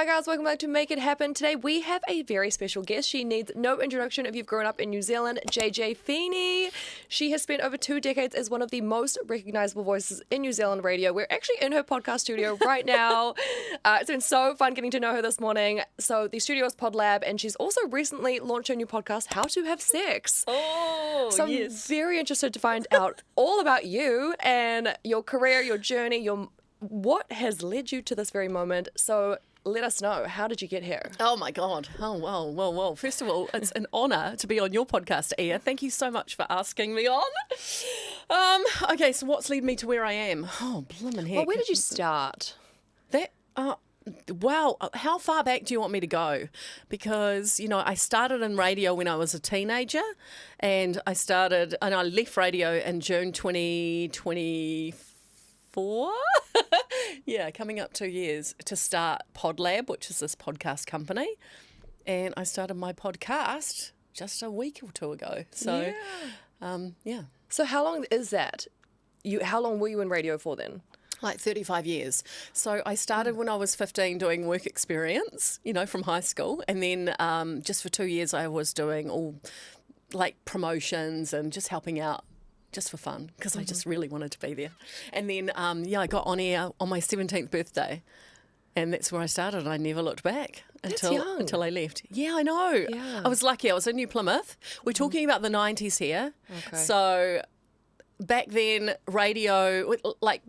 Hi guys, welcome back to Make It Happen. Today we have a very special guest. She needs no introduction if you've grown up in New Zealand, Jay-Jay Feeney. She has spent over 2 decades as one of the most recognisable voices in New Zealand radio. We're actually in her podcast studio right now. It's been so fun getting to know her this morning. So the studio is Pod Lab, and she's also recently launched her new podcast, How to Have Sex. Oh, so yes. I'm very interested to find out all about you and your career, your journey, what has led you to this very moment. So let us know. How did you get here? Oh, my God. Oh, well. First of all, it's an honour to be on your podcast, Ia. Thank you so much for asking me on. Okay, so what's led me to where I am? Oh, blimmin' heck. Well, where did you start? Wow, how far back do you want me to go? Because, I started in radio when I was a teenager, and I left radio in June 2024. Yeah, coming up 2 years to start Pod Lab, which is this podcast company. And I started my podcast just a week or two ago. So, yeah. So how long is that? How long were you in radio for then? Like 35 years. So I started when I was 15 doing work experience, from high school. And then just for 2 years I was doing all like promotions and just helping out just for fun because I just really wanted to be there. And then, I got on air on my 17th birthday. And that's where I started. I never looked back until I left. Yeah, I know. Yeah. I was lucky. I was in New Plymouth. We're talking about the 90s here. Okay. So back then, radio, like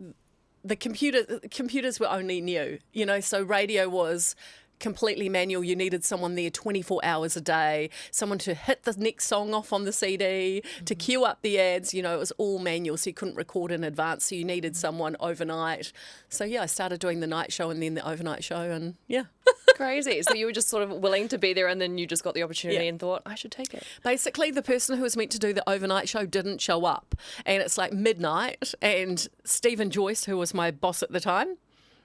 the computers were only new, so radio was completely manual. You needed someone there 24 hours a day, someone to hit the next song off on the CD, to queue up the ads. It was all manual, so you couldn't record in advance, so you needed someone overnight. So, I started doing the night show and then the overnight show, and yeah. Crazy. So you were just sort of willing to be there, and then you just got the opportunity and thought, I should take it. Basically, the person who was meant to do the overnight show didn't show up, and it's like midnight, and Stephen Joyce, who was my boss at the time,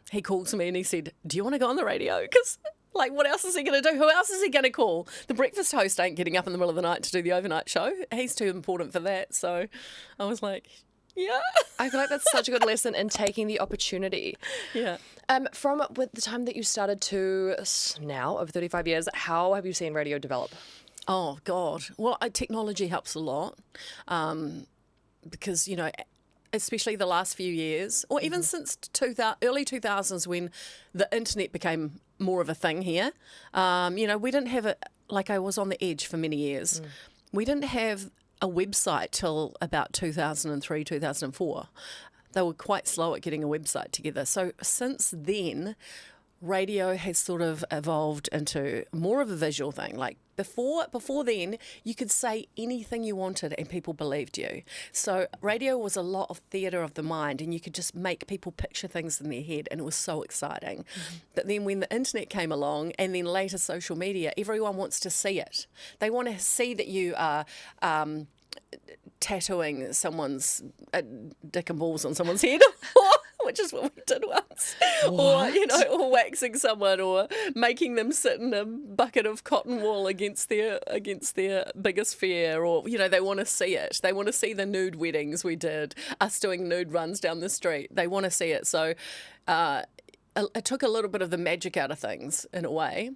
he calls me and he said, do you want to go on the radio? Because, what else is he going to do? Who else is he going to call? The breakfast host ain't getting up in the middle of the night to do the overnight show. He's too important for that. So I was like, yeah. I feel like that's such a good lesson in taking the opportunity. Yeah. From with the time that you started to now, over 35 years, how have you seen radio develop? Oh, God. Well, technology helps a lot because, especially the last few years, or even since early 2000s when the internet became more of a thing here. We didn't have it, like I was on the edge for many years. We didn't have a website till about 2003, 2004. They were quite slow at getting a website together. So since then, radio has sort of evolved into more of a visual thing. Like before then, you could say anything you wanted and people believed you. So radio was a lot of theatre of the mind, and you could just make people picture things in their head, and it was so exciting. But then when the internet came along, and then later social media, everyone wants to see it. They want to see that you are tattooing someone's dick and balls on someone's head, which is what we did once. What? Or waxing someone, or making them sit in a bucket of cotton wool against their biggest fear, or they want to see it. They want to see the nude weddings we did, us doing nude runs down the street. They want to see it. So it took a little bit of the magic out of things in a way.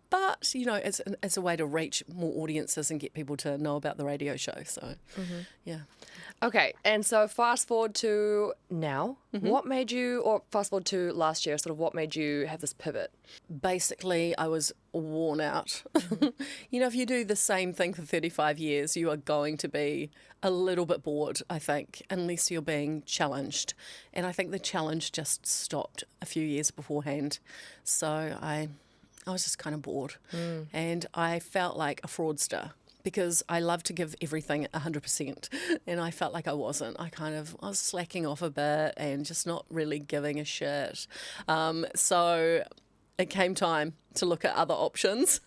But, it's a way to reach more audiences and get people to know about the radio show. So, yeah. Okay, and so fast forward to now, what made you, or fast forward to last year, sort of what made you have this pivot? Basically, I was worn out. If you do the same thing for 35 years, you are going to be a little bit bored, I think, unless you're being challenged. And I think the challenge just stopped a few years beforehand. So I was just kind of bored, and I felt like a fraudster because I love to give everything 100%, and I felt like I wasn't. I was slacking off a bit and just not really giving a shit. So it came time to look at other options,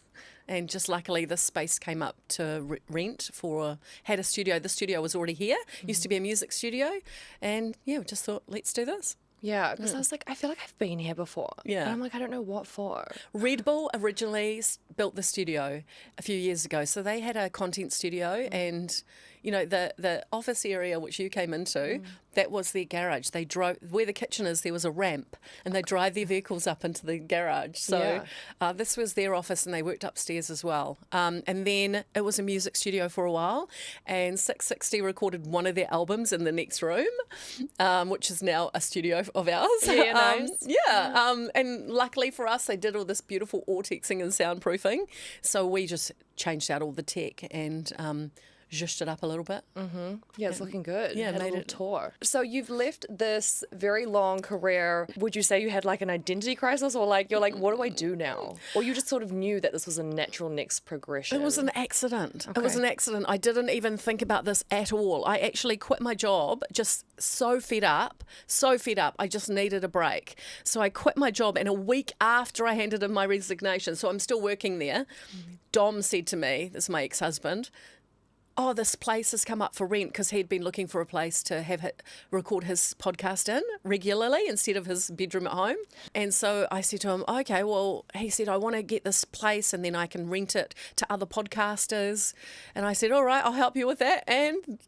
and just luckily this space came up to rent had a studio. The studio was already here, used to be a music studio, and we just thought, let's do this. Yeah, because I was like, I feel like I've been here before. Yeah. And I'm like, I don't know what for. Red Bull originally built the studio a few years ago. So they had a content studio and, the office area which you came into, that was their garage. They drove where the kitchen is. There was a ramp, and they drive their vehicles up into the garage. So this was their office, and they worked upstairs as well. And then it was a music studio for a while, and 660 recorded one of their albums in the next room, which is now a studio of ours. Yeah, nice. And luckily for us, they did all this beautiful autexing and soundproofing. So we just changed out all the tech and zhushed it up a little bit. Yeah, it's looking good. Yeah, had a made little it- tour. So you've left this very long career. Would you say you had like an identity crisis, or like you're like, what do I do now? Or you just sort of knew that this was a natural next progression? It was an accident. It was an accident. I didn't even think about this at all. I actually quit my job, just so fed up. I just needed a break. So I quit my job, and a week after I handed in my resignation, so I'm still working there, Dom said to me, this is my ex-husband, oh, this place has come up for rent, because he'd been looking for a place to record his podcast in regularly instead of his bedroom at home. And so I said to him, okay, well, he said, I want to get this place and then I can rent it to other podcasters. And I said, all right, I'll help you with that. And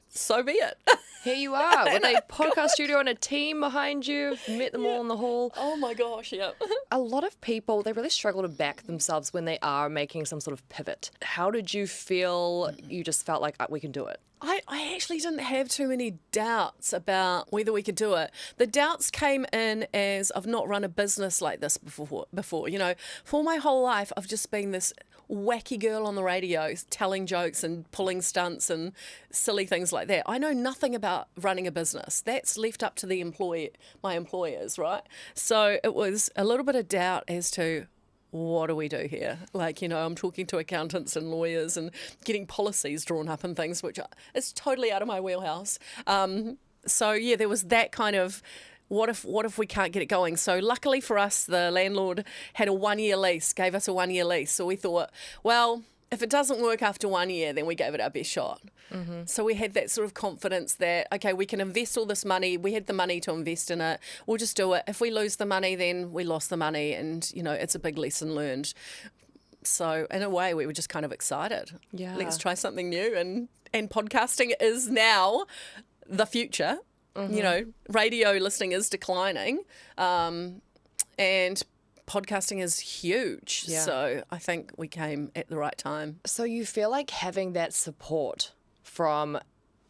so be it. Here you are with a podcast studio and a team behind you. Met them all in the hall. Oh my gosh, yeah. A lot of people, they really struggle to back themselves when they are making some sort of pivot. How did you feel? You just felt like we can do it. I actually didn't have too many doubts about whether we could do it. The doubts came in as I've not run a business like this before. For my whole life, I've just been this wacky girl on the radio telling jokes and pulling stunts and silly things like that. I know nothing about running a business. That's left up to my employers, right? So it was a little bit of doubt as to what do we do here? I'm talking to accountants and lawyers and getting policies drawn up and things, which is totally out of my wheelhouse. There was that kind of, what if we can't get it going? So luckily for us, the landlord had a 1-year lease, gave us a 1-year lease. So we thought, well, if it doesn't work after 1 year, then we gave it our best shot. So we had that sort of confidence that, okay, we can invest all this money. We had the money to invest in it. We'll just do it. If we lose the money, then we lost the money. And, it's a big lesson learned. So in a way, we were just kind of excited. Yeah. Let's try something new. And podcasting is now the future. Radio listening is declining. And podcasting is huge. Yeah. So I think we came at the right time. So you feel like having that support from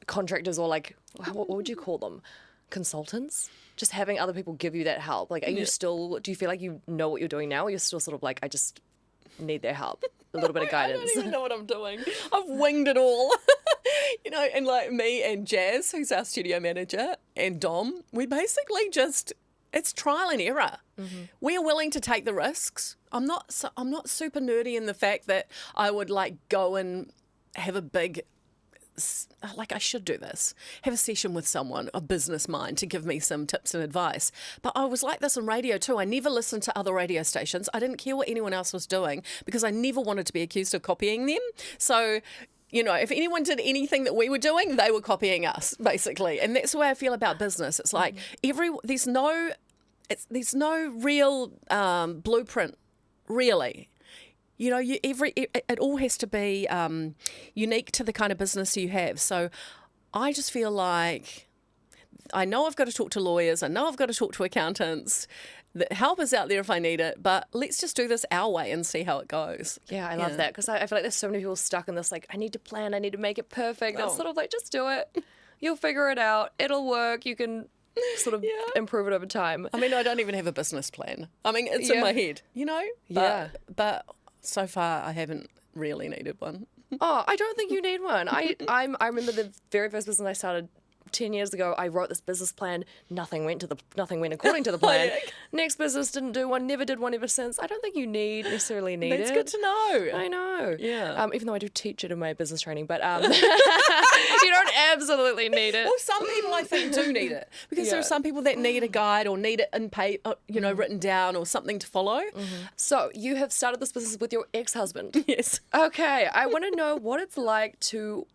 contractors, or like, what would you call them? Consultants? Just having other people give you that help. Like, do you feel like you know what you're doing now, or you're still sort of like, I just need their help? A little bit of guidance. I don't even know what I'm doing. I've winged it all. And like me and Jazz, who's our studio manager, and Dom, we basically it's trial and error. We are willing to take the risks. I'm not super nerdy in the fact that I would like go and have a big, like I should do this, have a session with someone, a business mind, to give me some tips and advice. But I was like this on radio too. I never listened to other radio stations. I didn't care what anyone else was doing because I never wanted to be accused of copying them. So, if anyone did anything that we were doing, they were copying us, basically. And that's the way I feel about business. It's like there's no real blueprint, really. It all has to be unique to the kind of business you have. So I just feel like I know I've got to talk to lawyers. I know I've got to talk to accountants. The help is out there if I need it, but let's just do this our way and see how it goes. Yeah, I love that, because I feel like there's so many people stuck in this, like, I need to plan, I need to make it perfect. It's sort of like, just do it. You'll figure it out. It'll work. You can sort of improve it over time. I mean, I don't even have a business plan. I mean, it's in my head, But so far, I haven't really needed one. Oh, I don't think you need one. I remember the very first business I started 10 years ago. I wrote this business plan. Nothing went according to the plan. Next business didn't do one. Never did one ever since. I don't think you necessarily need it. That's good to know. I know. Yeah. Even though I do teach it in my business training, but you don't absolutely need it. Well, some people I think do need it, because there are some people that need a guide or need it in written down or something to follow. So you have started this business with your ex-husband. Yes. Okay, I want to know what it's like to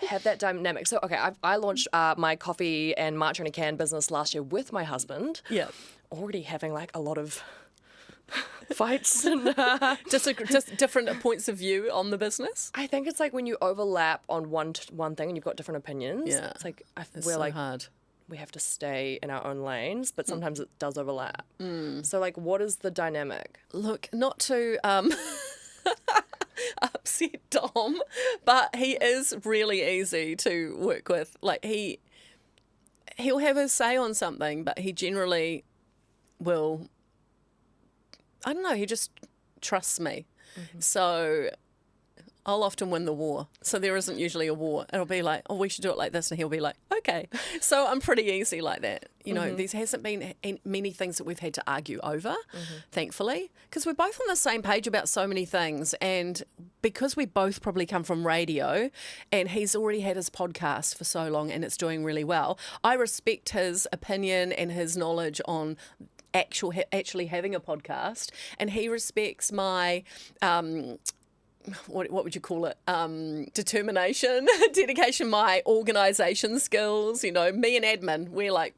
have that dynamic. So, okay, I launched my coffee and matcha in a can business last year with my husband. Yeah. Already having like a lot of fights and Just different points of view on the business. I think it's like when you overlap on one thing and you've got different opinions. Yeah. It's like It's we're so like hard. we have to stay in our own lanes, but sometimes it does overlap. So like, what is the dynamic? Look, not to upset Dom, but he is really easy to work with. Like he'll have his say on something, but he generally will. I don't know. He just trusts me, so I'll often win the war. So there isn't usually a war. It'll be like, oh, we should do it like this, and he'll be like, okay. So I'm pretty easy like that. You know, there hasn't been many things that we've had to argue over, thankfully, because we're both on the same page about so many things. And because we both probably come from radio, and he's already had his podcast for so long and it's doing really well, I respect his opinion and his knowledge on actually having a podcast, and he respects my what would you call it? Determination, dedication, my organisation skills. You know, me and admin, we're like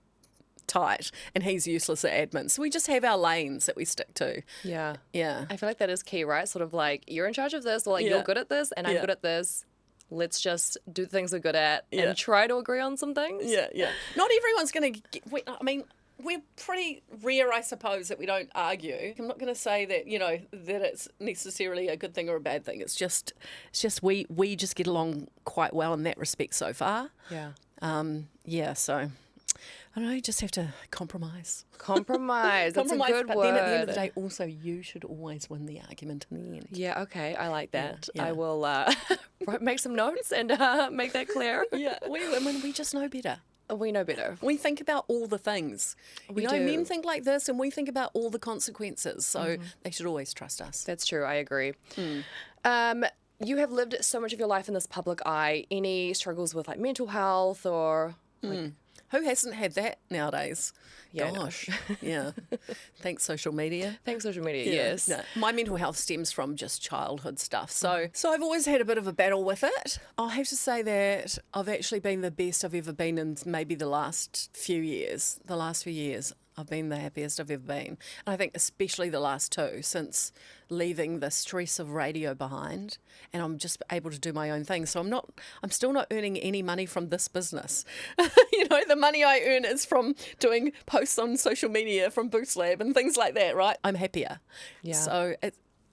tight, and he's useless at admin. So we just have our lanes that we stick to. Yeah. Yeah. I feel like that is key, right? Sort of like, you're in charge of this, or like you're good at this, and I'm good at this. Let's just do the things we're good at and try to agree on some things. Yeah, yeah. Not everyone's going to get, I mean, we're pretty rare, I suppose, that we don't argue. I'm not going to say that, you know, that it's necessarily a good thing or a bad thing. It's just we just get along quite well in that respect so far. Yeah. Yeah, so I don't know, you just have to compromise. Compromise. That's a good but word. then at the end of the day, also, you should always win the argument in the end. Yeah, okay. I like that. Yeah. I will make some notes and make that clear. Yeah, we just know better. We know better. We think about all the things. We you know, do. men think like this, and we think about all the consequences. So they should always trust us. That's true. I agree. You have lived so much of your life in this public eye. Any struggles with like mental health or like, Who hasn't had that nowadays? Yeah, I know. Gosh, yeah. Thanks, social media. thanks social media? Yes. No, my mental health stems from just childhood stuff. So I've always had a bit of a battle with it. I'll have to say that I've actually been the best I've ever been in maybe the last few years. I've been the happiest I've ever been. And I think especially the last two, since leaving the stress of radio behind, and I'm just able to do my own thing. So I'm still not earning any money from this business. You know, the money I earn is from doing posts on social media from Boost Lab and things like that, right? I'm happier. Yeah. So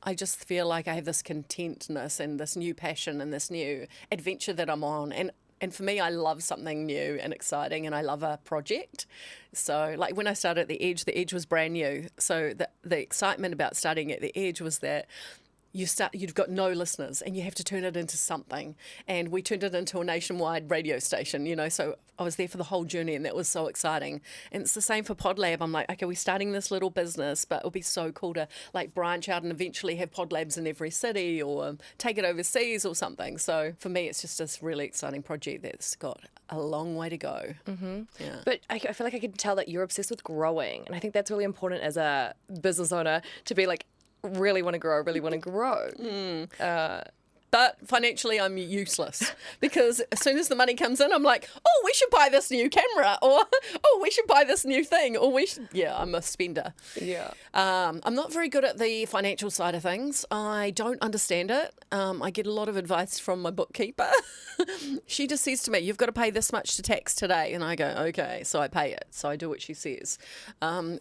I just feel like I have this contentness and this new passion and this new adventure that I'm on. And for me, I love something new and exciting, and I love a project. So like when I started at The Edge was brand new. So the excitement about starting at The Edge was that you've got no listeners and you have to turn it into something. And we turned it into a nationwide radio station, you know, so I was there for the whole journey, and that was so exciting. And it's the same for PodLab. I'm like, okay, we're starting this little business, but it'll be so cool to like branch out and eventually have PodLabs in every city or take it overseas or something. So for me, it's just this really exciting project that's got a long way to go. Yeah. But I feel like I can tell that you're obsessed with growing. And I think that's really important as a business owner to be like, really want to grow. But financially, I'm useless because as soon as the money comes in, I'm like, oh, we should buy this new camera, or oh, we should buy this new thing, or I'm a spender. Yeah. I'm not very good at the financial side of things. I don't understand it. I get a lot of advice from my bookkeeper. She just says to me, you've got to pay this much to tax today. And I go, okay. So I pay it. So I do what she says.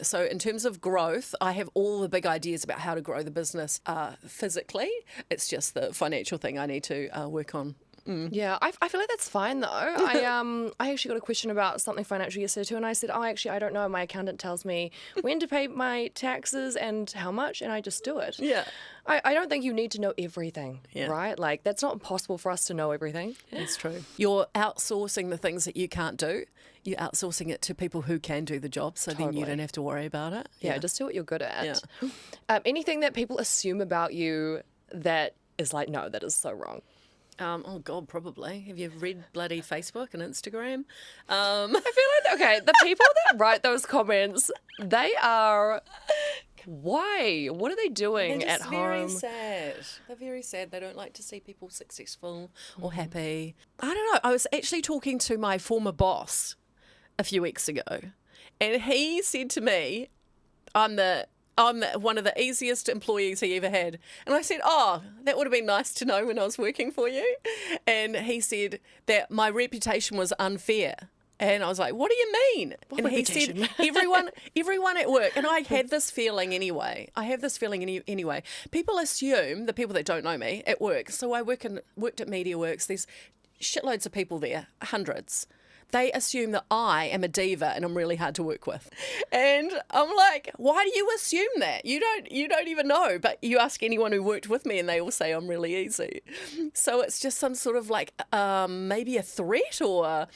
So in terms of growth, I have all the big ideas about how to grow the business physically. It's just the financial thing I need to work on. Yeah, I feel like that's fine though. I actually got a question about something financial yesterday too, and I said, I don't know. My accountant tells me when to pay my taxes and how much, and I just do it. Yeah. I don't think you need to know everything, Yeah. right? Like, that's not possible for us to know everything. That's true. You're outsourcing the things that you can't do. You're outsourcing it to people who can do the job, so then you Totally. don't have to worry about it. Yeah, just do what you're good at. Yeah. Anything that people assume about you that is like, no, that is so wrong. Oh, God, probably. Have you read bloody Facebook and Instagram? I feel like, okay, the people that write those comments, they are... Why? What are they doing at home? They're very sad. They're very sad. They don't like to see people successful or happy. I don't know. I was actually talking to my former boss a few weeks ago, and he said to me, I'm the I'm one of the easiest employees he ever had. And I said, oh, that would have been nice to know when I was working for you. And he said that my reputation was unfair. And I was like, what do you mean? What and reputation? he said, everyone at work. And I had this feeling anyway. Anyway. People assume, the people that don't know me, at work. So I worked at MediaWorks. There's shitloads of people there, hundreds. They assume that I am a diva and I'm really hard to work with. And I'm like, why do you assume that? You don't even know. But you ask anyone who worked with me and they all say I'm really easy. So it's just some sort of like maybe a threat, or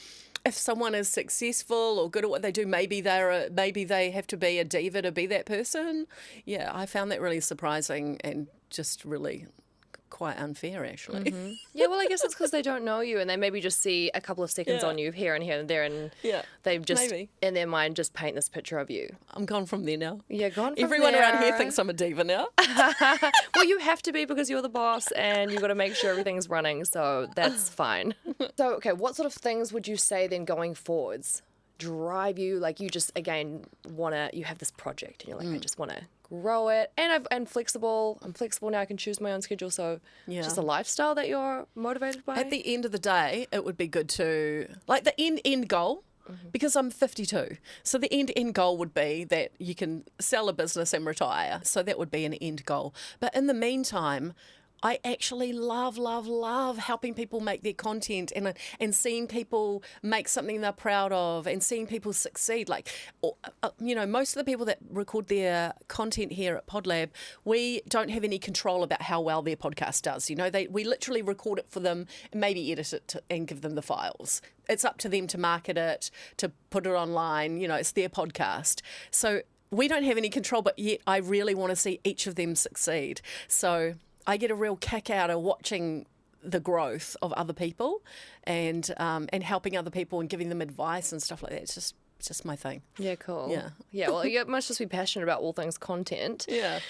if someone is successful or good at what they do, maybe they have to be a diva to be that person. Yeah, I found that really surprising and just really quite unfair, actually. Mm-hmm. Yeah, well, I guess it's because they don't know you and they maybe just see a couple of seconds on you here and there, and they just, in their mind, just paint this picture of you. I'm gone from there now. Yeah, gone from Everyone there. around here thinks I'm a diva now. Well, you have to be because you're the boss and you've got to make sure everything's running, so that's fine. So, okay, what sort of things would you say then going forwards drive you? Like, you just, again, you have this project and you're like, I just want to grow it, and I'm flexible now, I can choose my own schedule, so just a lifestyle that you're motivated by. At the end of the day, it would be good to, like, the end goal, because I'm 52, so the end goal would be that you can sell a business and retire, so that would be an end goal. But in the meantime, I actually love helping people make their content and seeing people make something they're proud of and seeing people succeed. Like, most of the people that record their content here at PodLab, we don't have any control about how well their podcast does. We literally record it for them and maybe edit it and give them the files. It's up to them to market it, to put it online. It's their podcast. So we don't have any control, but yet I really want to see each of them succeed. So I get a real kick out of watching the growth of other people and helping other people and giving them advice and stuff like that. It's just my thing. Yeah, cool. Yeah. Well, you must just be passionate about all things content. Yeah.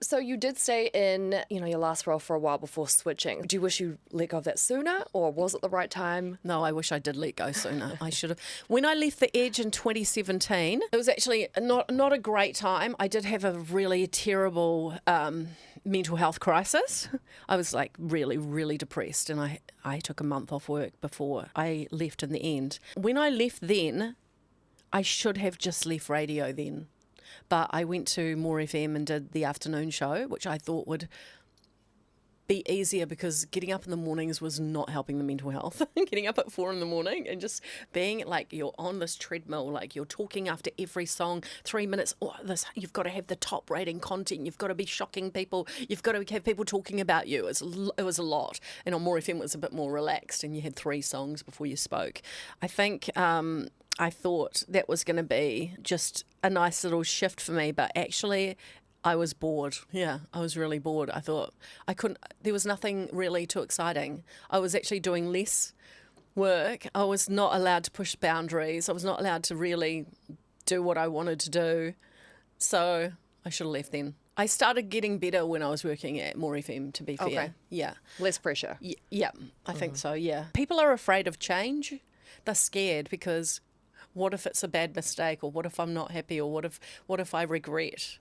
So you did stay in, your last role for a while before switching. Do you wish you let go of that sooner, or was it the right time? No, I wish I did let go sooner. I should have. When I left The Edge in 2017, it was actually not a great time. I did have a really terrible mental health crisis. I was like really, really depressed, and I took a month off work before I left in the end. When I left then, I should have just left radio then, but I went to More FM and did the afternoon show, which I thought would be easier because getting up in the mornings was not helping the mental health. Getting up at 4 a.m. and just being like you're on this treadmill, like you're talking after every song, 3 minutes. You've got to have the top rating content. You've got to be shocking people. You've got to have people talking about you. It was a lot. And on More FM it was a bit more relaxed, and you had 3 songs before you spoke. I think I thought that was going to be just a nice little shift for me, but actually I was bored. Yeah, I was really bored. I thought there was nothing really too exciting. I was actually doing less work. I was not allowed to push boundaries. I was not allowed to really do what I wanted to do. So I should have left then. I started getting better when I was working at More FM, to be fair. Okay. Yeah. Less pressure. Yeah, I think so, yeah. People are afraid of change. They're scared because what if it's a bad mistake, or what if I'm not happy, or what if I regret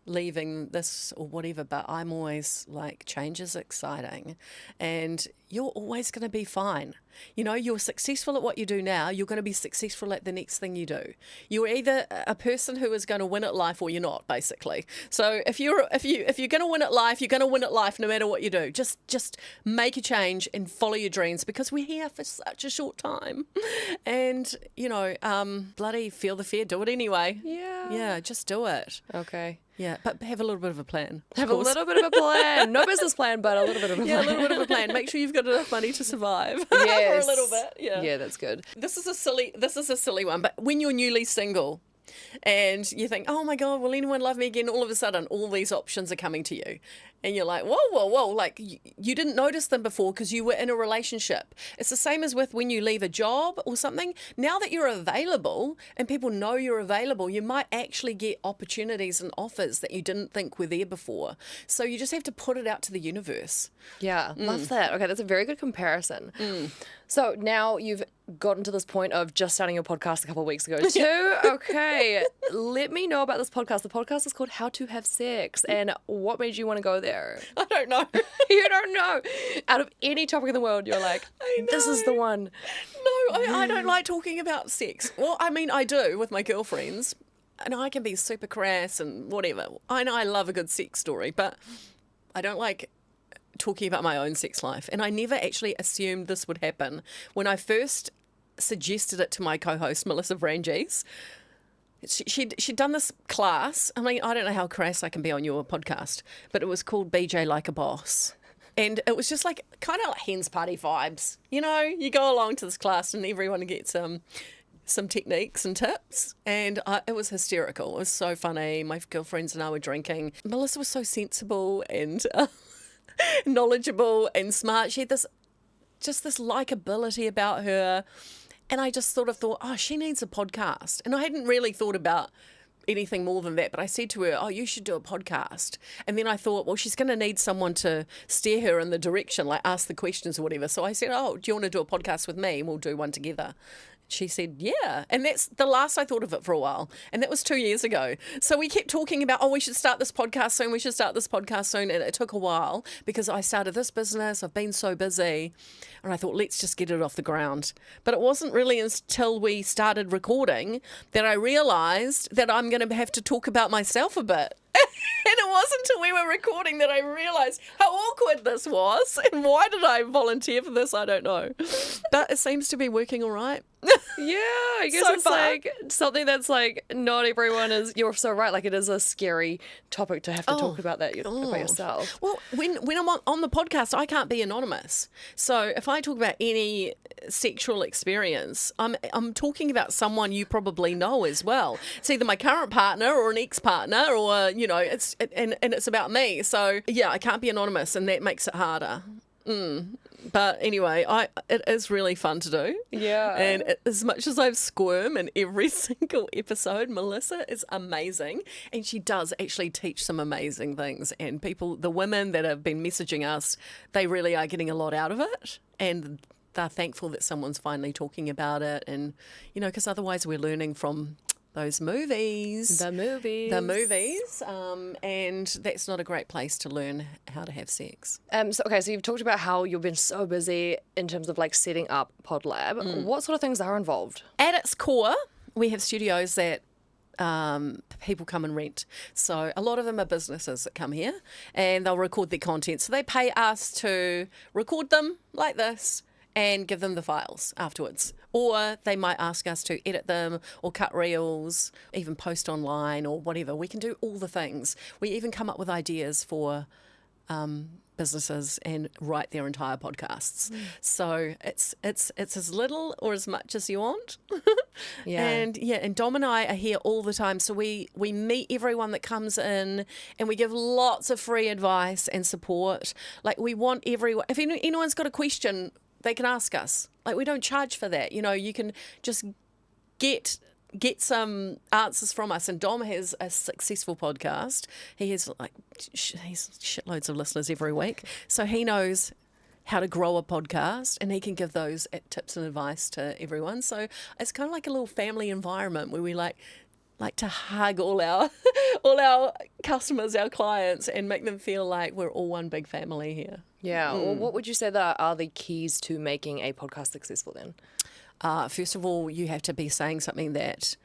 leaving this or whatever. But I'm always like, change is exciting and you're always going to be fine. You're successful at what you do now, you're going to be successful at the next thing you do. You're either a person who is going to win at life or you're not, basically. So if you're going to win at life, you're going to win at life no matter what you do. Just make a change and follow your dreams, because we're here for such a short time. And bloody feel the fear, do it anyway. Yeah, just do it. Okay. Yeah, but have a little bit of a plan. Have a little bit of a plan. No business plan, but a little bit of a plan. Yeah, a little bit of a plan. Make sure you've got enough money to survive. Yes. For a little bit. Yeah. Yeah, that's good. This is a silly one, but when you're newly single and you think, oh my God, will anyone love me again? All of a sudden, all these options are coming to you. And you're like, whoa, like you didn't notice them before because you were in a relationship. It's the same as with when you leave a job or something. Now that you're available and people know you're available, you might actually get opportunities and offers that you didn't think were there before. So you just have to put it out to the universe. Yeah, love that. Okay, that's a very good comparison. So now you've gotten to this point of just starting your podcast a couple of weeks ago too. Okay, let me know about this podcast. The podcast is called How to Have Sex, and what made you want to go there? I don't know. You don't know. Out of any topic in the world, you're like, this is the one. No, I don't like talking about sex. Well, I mean, I do with my girlfriends, and I can be super crass and whatever. I know I love a good sex story, but I don't like talking about my own sex life. And I never actually assumed this would happen. When I first suggested it to my co-host, Melissa Vranges, she'd done this class. I mean, I don't know how crass I can be on your podcast, but it was called BJ Like a Boss. And it was just like kind of like hens party vibes. You know, you go along to this class and everyone gets some techniques and tips, and it was hysterical. It was so funny. My girlfriends and I were drinking. Melissa was so sensible and knowledgeable and smart. She had this likability about her, and I just sort of thought, oh, she needs a podcast. And I hadn't really thought about anything more than that, but I said to her, oh, you should do a podcast. And then I thought, well, she's going to need someone to steer her in the direction, like ask the questions or whatever. So I said, oh, do you want to do a podcast with me? And we'll do one together. She said, yeah. And that's the last I thought of it for a while. And that was 2 years ago. So we kept talking about, oh, we should start this podcast soon. We should start this podcast soon. And it took a while because I started this business. I've been so busy. And I thought, let's just get it off the ground. But it wasn't really until we started recording that I realised that I'm going to have to talk about myself a bit. And it wasn't until we were recording that I realised how awkward this was. And why did I volunteer for this? I don't know. But it seems to be working all right. Yeah, I guess So it's far. like something that's like not everyone is. You're so right. Like it is a scary topic to have to talk about that about yourself. Well, when I'm on the podcast, I can't be anonymous. So if I talk about any sexual experience, I'm talking about someone you probably know as well. It's either my current partner or an ex-partner, or it's about me. So yeah, I can't be anonymous, and that makes it harder. But anyway, it is really fun to do. Yeah. And as much as I've squirmed in every single episode, Melissa is amazing. And she does actually teach some amazing things. And the women that have been messaging us, they really are getting a lot out of it. And they're thankful that someone's finally talking about it. And, because otherwise we're learning from those movies. The movies. And that's not a great place to learn how to have sex. So you've talked about how you've been so busy in terms of like setting up PodLab. What sort of things are involved? At its core, we have studios that people come and rent. So a lot of them are businesses that come here and they'll record their content. So they pay us to record them like this and give them the files afterwards. Or they might ask us to edit them or cut reels, even post online or whatever. We can do all the things. We even come up with ideas for businesses and write their entire podcasts. So it's as little or as much as you want. Yeah. And Dom and I are here all the time. So we meet everyone that comes in and we give lots of free advice and support. Like we want everyone, if anyone's got a question, they can ask us. Like we don't charge for that. You can just get some answers from us. And Dom has a successful podcast. He has he's shitloads of listeners every week. So he knows how to grow a podcast and he can give those tips and advice to everyone. So it's kind of like a little family environment where we like to hug all our customers, our clients, and make them feel like we're all one big family here. Yeah. Well, what would you say that are the keys to making a podcast successful then? First of all, you have to be saying something that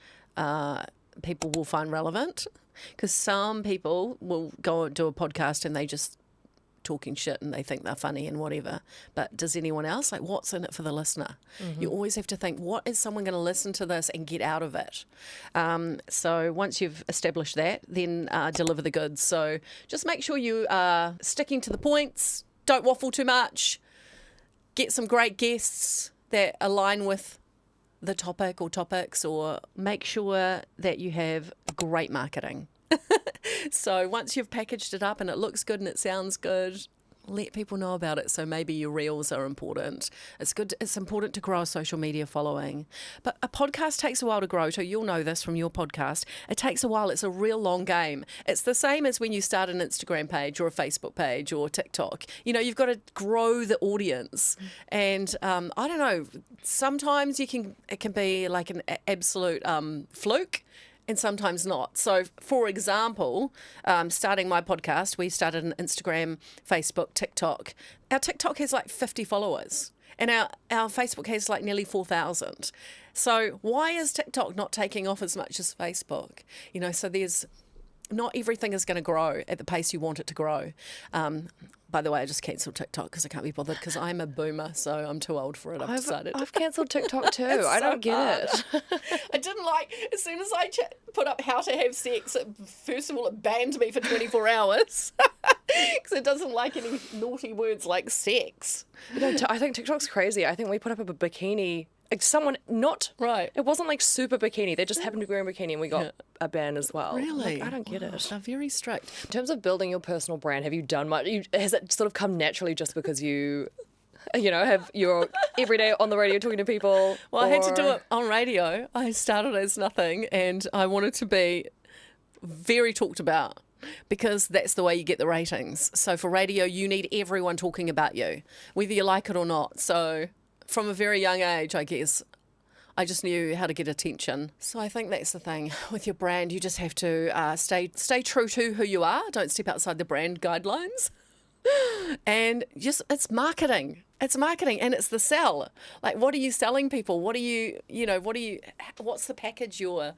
people will find relevant, because some people will go and do a podcast and they just talking shit and they think they're funny and whatever. But does anyone else? Like, what's in it for the listener? You always have to think, what is someone going to listen to this and get out of it? So once you've established that, then deliver the goods. So just make sure you are sticking to the points. Don't waffle too much. Get some great guests that align with the topic or topics, or make sure that you have great marketing. So once you've packaged it up and it looks good and it sounds good, let people know about it. So maybe your reels are important. It's important to grow a social media following. But a podcast takes a while to grow too. You'll know this from your podcast. It takes a while. It's a real long game. It's the same as when you start an Instagram page or a Facebook page or TikTok. You've got to grow the audience. And I don't know, sometimes it can be like an absolute fluke. And sometimes not. So, for example, starting my podcast, we started an Instagram, Facebook, TikTok. Our TikTok has like 50 followers and our Facebook has like nearly 4,000. So why is TikTok not taking off as much as Facebook? So not everything is going to grow at the pace you want it to grow. By the way, I just cancelled TikTok because I can't be bothered because I'm a boomer, so I'm too old for it. I've decided. I've cancelled TikTok too. I don't get it. I didn't as soon as I put up how to have sex, first of all, it banned me for 24 hours because it doesn't like any naughty words like sex. I think TikTok's crazy. I think we put up a bikini. Someone not right. It wasn't like super bikini. They just happened to be wearing a bikini, and we got a ban as well. Really? I don't get it. They're very strict. In terms of building your personal brand, have you done much? Has it sort of come naturally just because you have your every day on the radio talking to people? Well, I had to do it on radio. I started as nothing, and I wanted to be very talked about, because that's the way you get the ratings. So for radio, you need everyone talking about you, whether you like it or not. So from a very young age, I guess, I just knew how to get attention. So I think that's the thing with your brand. You just have to stay true to who you are. Don't step outside the brand guidelines. And just, it's marketing. It's marketing, and it's the sell. Like, what are you selling people? What's the package you're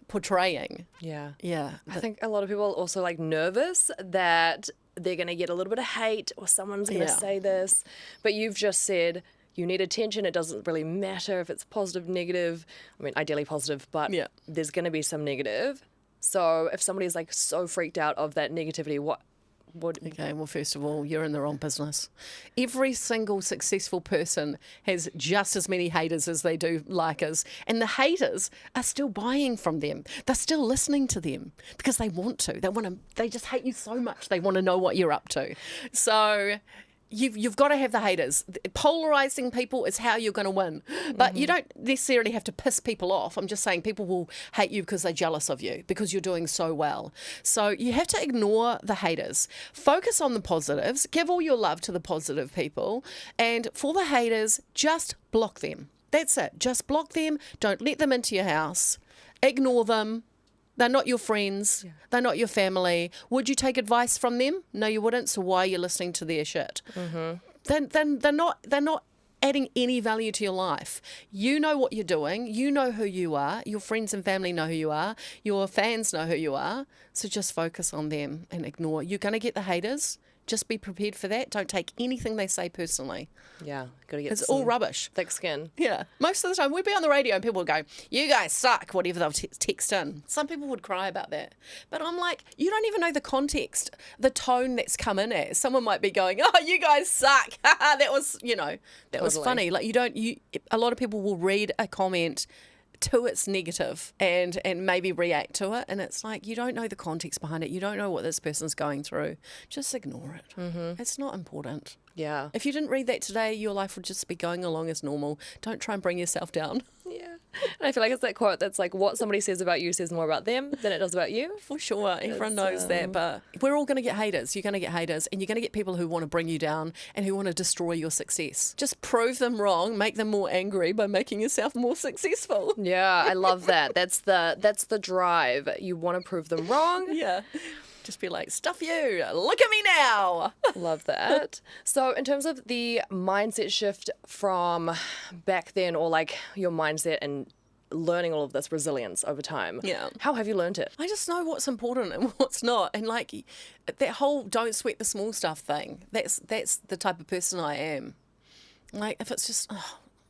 portraying? Yeah. Yeah. I think a lot of people are also like nervous that they're going to get a little bit of hate or someone's going to say this. But you've just said you need attention. It doesn't really matter if it's positive, negative. I mean, ideally positive, but there's going to be some negative. So if somebody's like so freaked out of that negativity, what? Okay, well, first of all, you're in the wrong business. Every single successful person has just as many haters as they do likers, and the haters are still buying from them. They're still listening to them because they want to. They just hate you so much. They want to know what you're up to. So You've got to have the haters. Polarizing people is how you're going to win. But you don't necessarily have to piss people off. I'm just saying people will hate you because they're jealous of you because you're doing so well. So you have to ignore the haters. Focus on the positives. Give all your love to the positive people. And for the haters, just block them. That's it. Just block them. Don't let them into your house. Ignore them. They're not your friends. Yeah. They're not your family. Would you take advice from them? No, you wouldn't. So why are you listening to their shit? Then they're not adding any value to your life. You know what you're doing. You know who you are. Your friends and family know who you are. Your fans know who you are. So just focus on them and ignore. You're going to get the haters. Just be prepared for that. Don't take anything they say personally. Yeah, gotta get. It's all rubbish. Thick skin. Yeah, most of the time we'd be on the radio and people would go, "You guys suck," whatever they'll text in. Some people would cry about that, but I'm like, you don't even know the context, the tone that's come in at. Someone might be going, "Oh, you guys suck." That was, that was funny. Like a lot of people will read a comment to its negative and maybe react to it, and it's like, you don't know the context behind it. You don't know what this person's going through. Just ignore it. It's not important. Yeah. If you didn't read that today, your life would just be going along as normal. Don't try and bring yourself down. Yeah. And I feel like it's that quote that's like, what somebody says about you says more about them than it does about you. For sure. Everyone knows that. But we're all going to get haters. You're going to get haters, and you're going to get people who want to bring you down and who want to destroy your success. Just prove them wrong, make them more angry by making yourself more successful. Yeah, I love that. That's the drive. You want to prove them wrong. Yeah. Just be like, stuff you, look at me now. Love that. So in terms of the mindset shift from back then, or like your mindset and learning all of this resilience over time, how have you learned it? I just know what's important and what's not. And like that whole don't sweat the small stuff thing, that's the type of person I am. Like if it's just,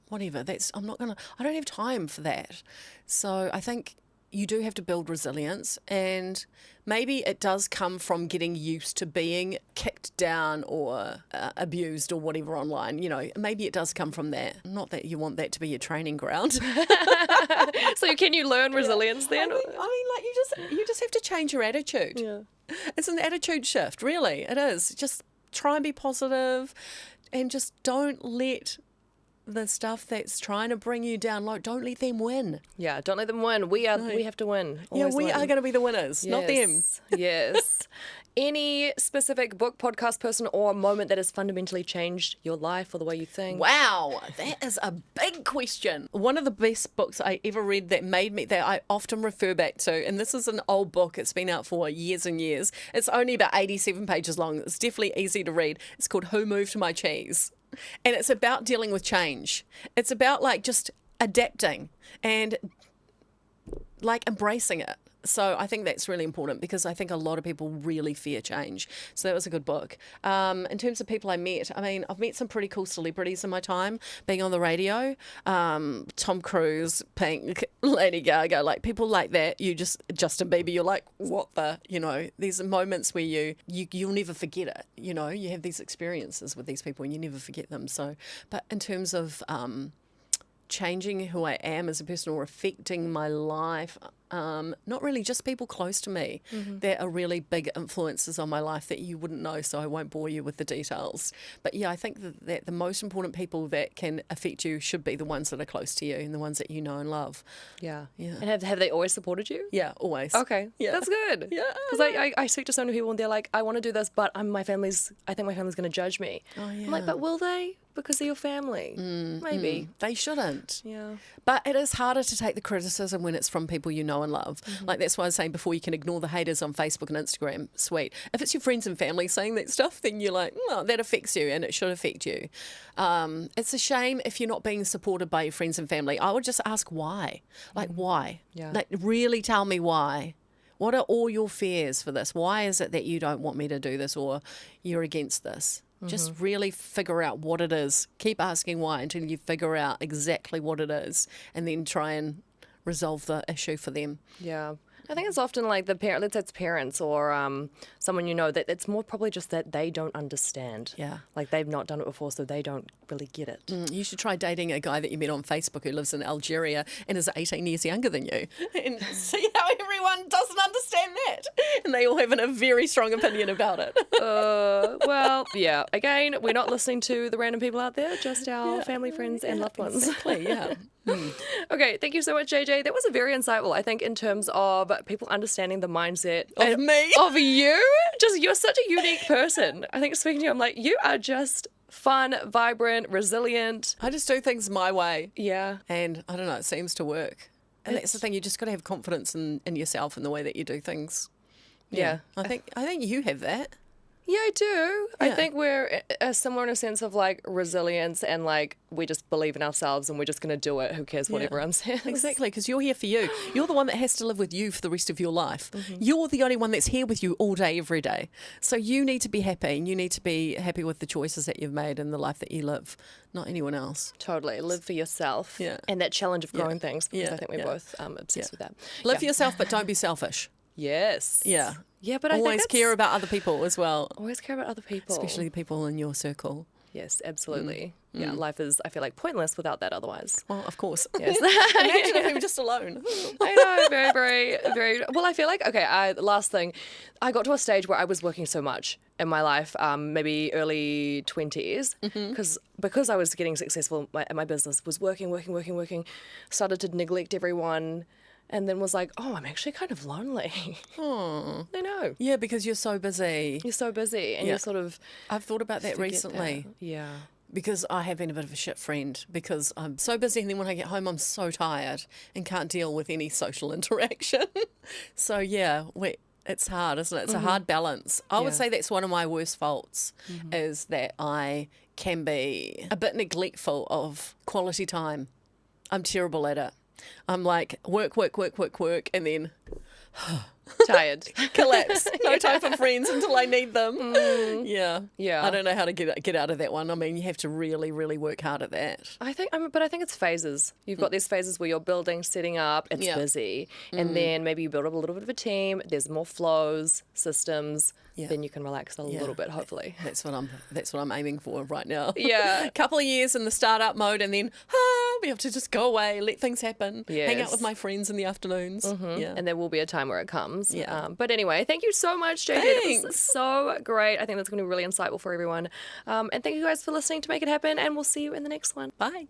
whatever, I don't have time for that. So I think you do have to build resilience, and maybe it does come from getting used to being kicked down or abused or whatever online. Maybe it does come from that. Not that you want that to be your training ground. So can you learn resilience then? I mean, you just have to change your attitude. Yeah. It's an attitude shift, really. It is. Just try and be positive, and just don't let the stuff that's trying to bring you down low, don't let them win. Yeah, don't let them win. We have to win. Always we win. are going to be the winners, not them. Yes. Any specific book, podcast, person, or moment that has fundamentally changed your life or the way you think? Wow, that is a big question. One of the best books I ever read that I often refer back to, and this is an old book, it's been out for years and years. It's only about 87 pages long. It's definitely easy to read. It's called Who Moved My Cheese? And it's about dealing with change. It's about like just adapting and like embracing it. So I think that's really important because I think a lot of people really fear change. So that was a good book. In terms of people I met, I mean, I've met some pretty cool celebrities in my time being on the radio. Tom Cruise, Pink, Lady Gaga, like people like that. Justin Bieber, you're like, what the, these moments where you'll never forget it. You have these experiences with these people and you never forget them. So, but in terms of changing who I am as a person or affecting my life, not really, just people close to me that are really big influences on my life that you wouldn't know, so I won't bore you with the details. But yeah, I think that the most important people that can affect you should be the ones that are close to you and the ones that you know and love. Yeah. And have they always supported you? Yeah, always. Okay. Yeah. That's good. Yeah. Because I speak to so many people and they're like, I want to do this, but I think my family's going to judge me. Oh, yeah. I'm like, but will they? Because they're your family. Maybe. They shouldn't. Yeah. But it is harder to take the criticism when it's from people you know and love. Like that's why I was saying before, you can ignore the haters on Facebook and Instagram. Sweet. If it's your friends and family saying that stuff, then you're like, oh, that affects you and it should affect you. It's a shame if you're not being supported by your friends and family. I would just ask why. Like why? Yeah. Like really tell me why. What are all your fears for this? Why is it that you don't want me to do this or you're against this? Just really figure out what it is. Keep asking why until you figure out exactly what it is and then try and resolve the issue for them. Yeah. I think it's often like let's say it's parents or someone that it's more probably just that they don't understand. Yeah. Like they've not done it before, so they don't really get it. You should try dating a guy that you met on Facebook who lives in Algeria and is 18 years younger than you and see how everyone doesn't understand that. And they all have a very strong opinion about it. Well, yeah. Again, we're not listening to the random people out there, just our family, friends, and loved ones. Exactly, yeah. Okay, thank you so much, JJ. That was a very insightful, I think, in terms of people understanding the mindset Of me? Of you. Just, you're such a unique person. I think speaking to you, I'm like, you are just fun, vibrant, resilient. I just do things my way. Yeah. And I don't know, it seems to work. And that's the thing, you just got to have confidence in yourself and the way that you do things. Yeah. I think you have that. Yeah, I do. I Yeah. think we're similar in a sense of like resilience and like we just believe in ourselves and we're just going to do it. Who cares what everyone says? Exactly, because you're here for you. You're the one that has to live with you for the rest of your life. You're the only one that's here with you all day, every day. So you need to be happy and you need to be happy with the choices that you've made and the life that you live, not anyone else. Totally. Live for yourself. Yeah. And that challenge of growing things. Because Yeah, I think we're yeah. both obsessed with that. Live for yourself, but don't be selfish. Yes. Yeah. Yeah, but I Always think care about other people as well, always care about other people. especially the people in your circle. Yes, absolutely. Yeah, life is, I feel like, pointless without that otherwise. Well, of course. Yes. Imagine if we were just alone. I know, very, very, very. Well, I feel like, okay, last thing, I got to a stage where I was working so much in my life, maybe early 20s, because I was getting successful at my business, was working, started to neglect everyone, and then was like, oh, I'm actually kind of lonely. I know. Yeah, because you're so busy. You're so busy, and Yeah. you're sort of I've thought about that forget recently. that. Yeah. Because I have been a bit of a shit friend because I'm so busy and then when I get home I'm so tired and can't deal with any social interaction. So yeah, it's hard, isn't it? It's a hard balance. I would Yeah. say that's one of my worst faults is that I can be a bit neglectful of quality time. I'm terrible at it. I'm like work, and then Tired. collapse. No time for friends until I need them. Yeah. Yeah. I don't know how to get out of that one. I mean, you have to really, really work hard at that. I think, but I think it's phases. You've got these phases where you're building, setting up, it's Yeah. busy, and then maybe you build up a little bit of a team. There's more flows, systems. Yeah. Then you can relax a little bit, hopefully. That's what I'm aiming for right now. Yeah. A couple of years in the startup mode and then I'll be able to just go away, let things happen, hang out Yes. with my friends in the afternoons. Yeah. And there will be a time where it comes. Yeah. But anyway, thank you so much, Jay. It was Thanks. so great. I think that's going to be really insightful for everyone. And thank you guys for listening to Make It Happen, and we'll see you in the next one. Bye.